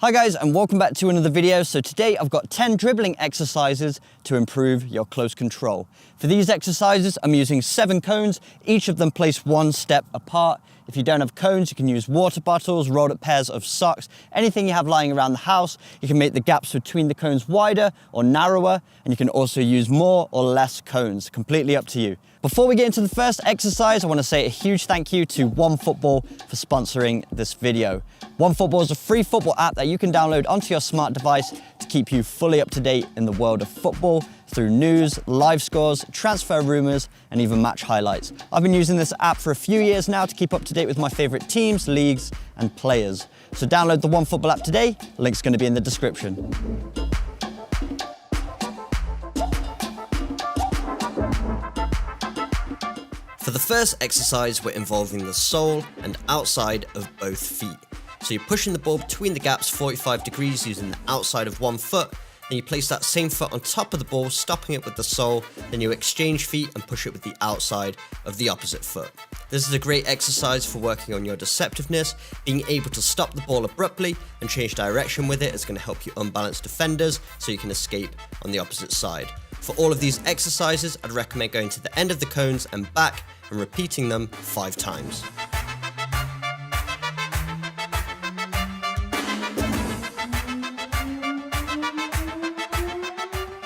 Hi guys, and welcome back to another video. So today I've got 10 dribbling exercises to improve your close control. For these exercises, I'm using 7 cones, each of them placed 1 step apart. If you don't have cones, you can use water bottles, rolled up pairs of socks, anything you have lying around the house. You can make the gaps between the cones wider or narrower, and you can also use more or less cones, completely up to you. Before we get into the first exercise, I want to say a huge thank you to OneFootball for sponsoring this video. OneFootball is a free football app that you can download onto your smart device to keep you fully up to date in the world of football through news, live scores, transfer rumors, and even match highlights. I've been using this app for a few years now to keep up to date with my favorite teams, leagues, and players. So download the OneFootball app today. Link's going to be in the description. For the first exercise, we're involving the sole and outside of both feet. So you're pushing the ball between the gaps 45 degrees using the outside of one foot, then you place that same foot on top of the ball, stopping it with the sole, then you exchange feet and push it with the outside of the opposite foot. This is a great exercise for working on your deceptiveness. Being able to stop the ball abruptly and change direction with it is going to help you unbalance defenders so you can escape on the opposite side. For all of these exercises, I'd recommend going to the end of the cones and back and repeating them 5 times.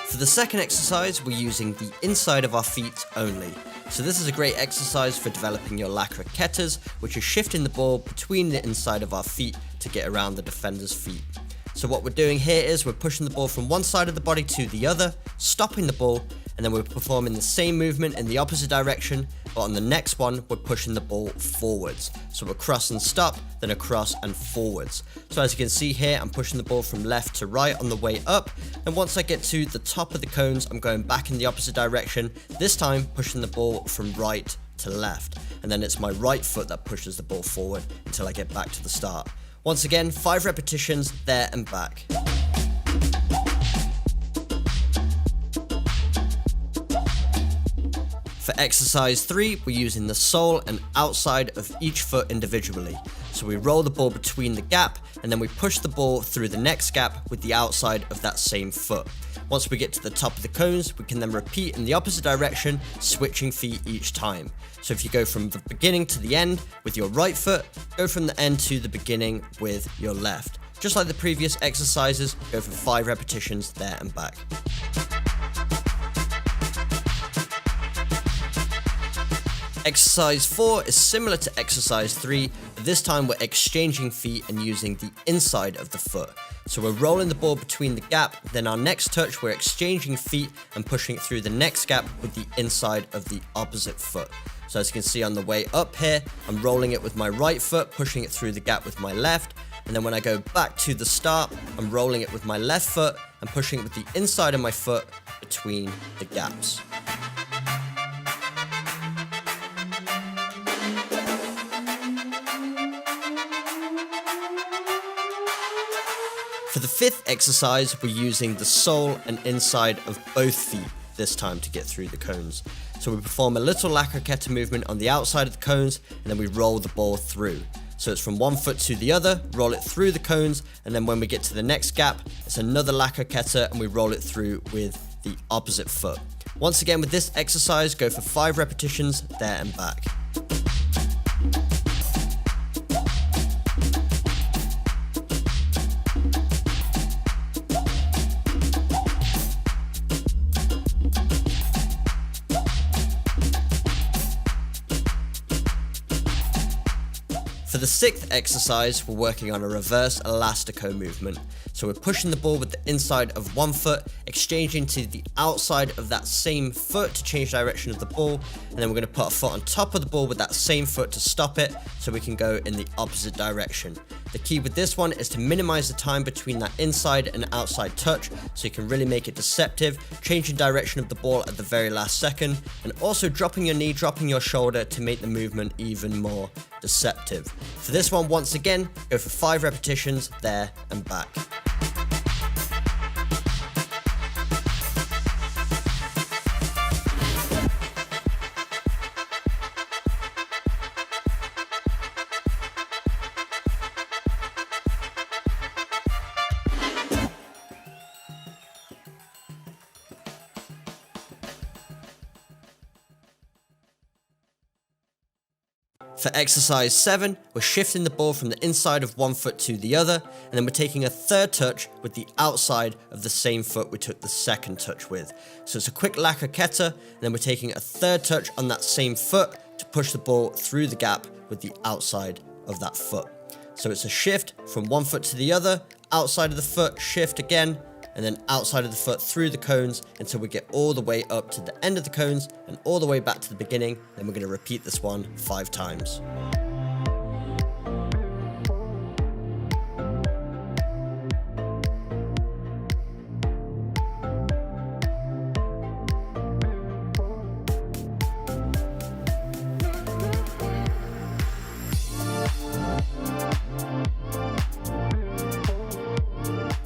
For the second exercise, we're using the inside of our feet only. So this is a great exercise for developing your la croquetas, which is shifting the ball between the inside of our feet to get around the defender's feet. So what we're doing here is we're pushing the ball from one side of the body to the other, stopping the ball, and then we're performing the same movement in the opposite direction, but on the next one, we're pushing the ball forwards. So we're cross and stop, then across and forwards. So as you can see here, I'm pushing the ball from left to right on the way up, and once I get to the top of the cones, I'm going back in the opposite direction, this time pushing the ball from right to left. And then it's my right foot that pushes the ball forward until I get back to the start. Once again, 5 repetitions, there and back. For exercise 3, we're using the sole and outside of each foot individually. So we roll the ball between the gap, and then we push the ball through the next gap with the outside of that same foot. Once we get to the top of the cones, we can then repeat in the opposite direction, switching feet each time. So if you go from the beginning to the end with your right foot, go from the end to the beginning with your left. Just like the previous exercises, go for 5 repetitions there and back. Exercise 4 is similar to exercise 3, but this time we're exchanging feet and using the inside of the foot. So we're rolling the ball between the gap, then our next touch we're exchanging feet and pushing it through the next gap with the inside of the opposite foot. So as you can see on the way up here, I'm rolling it with my right foot, pushing it through the gap with my left, and then when I go back to the start, I'm rolling it with my left foot and pushing it with the inside of my foot between the gaps. For the 5th exercise, we're using the sole and inside of both feet this time to get through the cones. So we perform a little la croqueta movement on the outside of the cones, and then we roll the ball through. So it's from one foot to the other, roll it through the cones, and then when we get to the next gap, it's another la croqueta and we roll it through with the opposite foot. Once again with this exercise, go for 5 repetitions there and back. For the 6th exercise, we're working on a reverse elastico movement. So we're pushing the ball with the inside of one foot, exchanging to the outside of that same foot to change direction of the ball, and then we're going to put a foot on top of the ball with that same foot to stop it so we can go in the opposite direction. The key with this one is to minimize the time between that inside and outside touch so you can really make it deceptive, changing direction of the ball at the very last second, and also dropping your knee, dropping your shoulder to make the movement even more deceptive. For this one, once again, go for 5 repetitions there and back. For exercise 7, we're shifting the ball from the inside of one foot to the other, and then we're taking a third touch with the outside of the same foot we took the second touch with. So it's a quick lacquer keta, and then we're taking a third touch on that same foot to push the ball through the gap with the outside of that foot. So it's a shift from one foot to the other, outside of the foot, shift again, and then outside of the foot through the cones until we get all the way up to the end of the cones and all the way back to the beginning. Then we're going to repeat this one 5 times.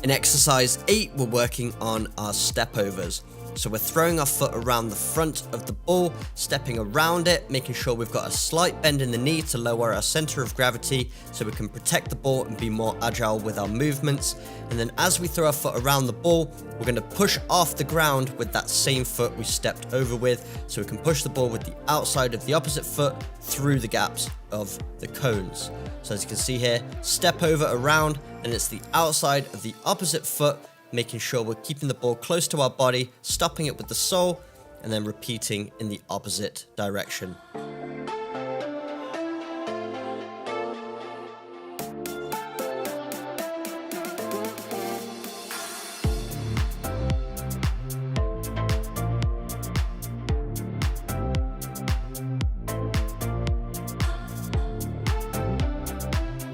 In exercise 8, we're working on our step overs. So we're throwing our foot around the front of the ball, stepping around it, making sure we've got a slight bend in the knee to lower our center of gravity so we can protect the ball and be more agile with our movements. And then as we throw our foot around the ball, we're going to push off the ground with that same foot we stepped over with, so we can push the ball with the outside of the opposite foot through the gaps of the cones. So as you can see here, step over around, and it's the outside of the opposite foot, making sure we're keeping the ball close to our body, stopping it with the sole, and then repeating in the opposite direction.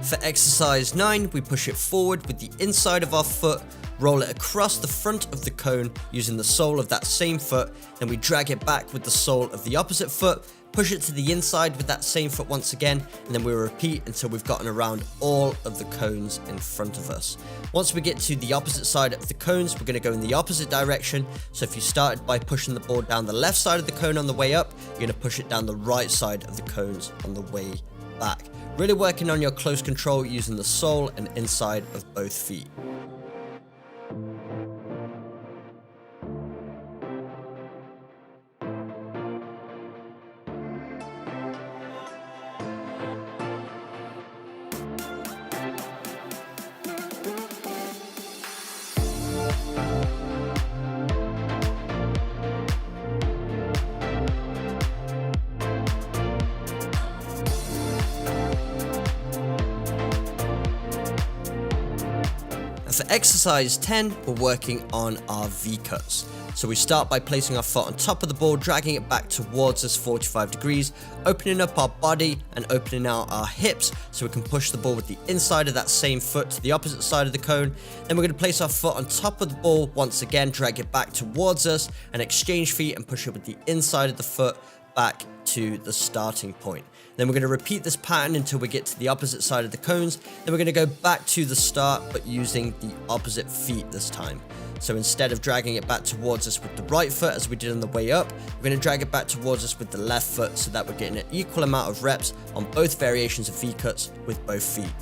For exercise 9, we push it forward with the inside of our foot, roll it across the front of the cone using the sole of that same foot, then we drag it back with the sole of the opposite foot, push it to the inside with that same foot once again, and then we repeat until we've gotten around all of the cones in front of us. Once we get to the opposite side of the cones, we're going to go in the opposite direction. So if you started by pushing the ball down the left side of the cone on the way up, you're going to push it down the right side of the cones on the way back. Really working on your close control using the sole and inside of both feet. For exercise 10, we're working on our V-cuts. So we start by placing our foot on top of the ball, dragging it back towards us 45 degrees, opening up our body and opening out our hips so we can push the ball with the inside of that same foot to the opposite side of the cone. Then we're going to place our foot on top of the ball once again, drag it back towards us and exchange feet and push it with the inside of the foot back to the starting point. Then we're going to repeat this pattern until we get to the opposite side of the cones. Then we're going to go back to the start, but using the opposite feet this time. So instead of dragging it back towards us with the right foot as we did on the way up, we're going to drag it back towards us with the left foot so that we're getting an equal amount of reps on both variations of V-cuts with both feet.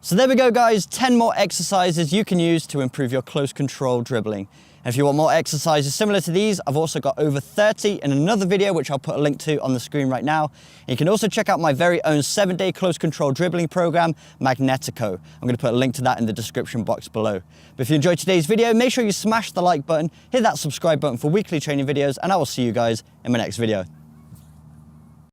So there we go guys, 10 more exercises you can use to improve your close control dribbling. And if you want more exercises similar to these, I've also got over 30 in another video, which I'll put a link to on the screen right now. And you can also check out my very own 7-day close control dribbling program, Magnetico. I'm going to put a link to that in the description box below. But if you enjoyed today's video, make sure you smash the like button, hit that subscribe button for weekly training videos, and I will see you guys in my next video.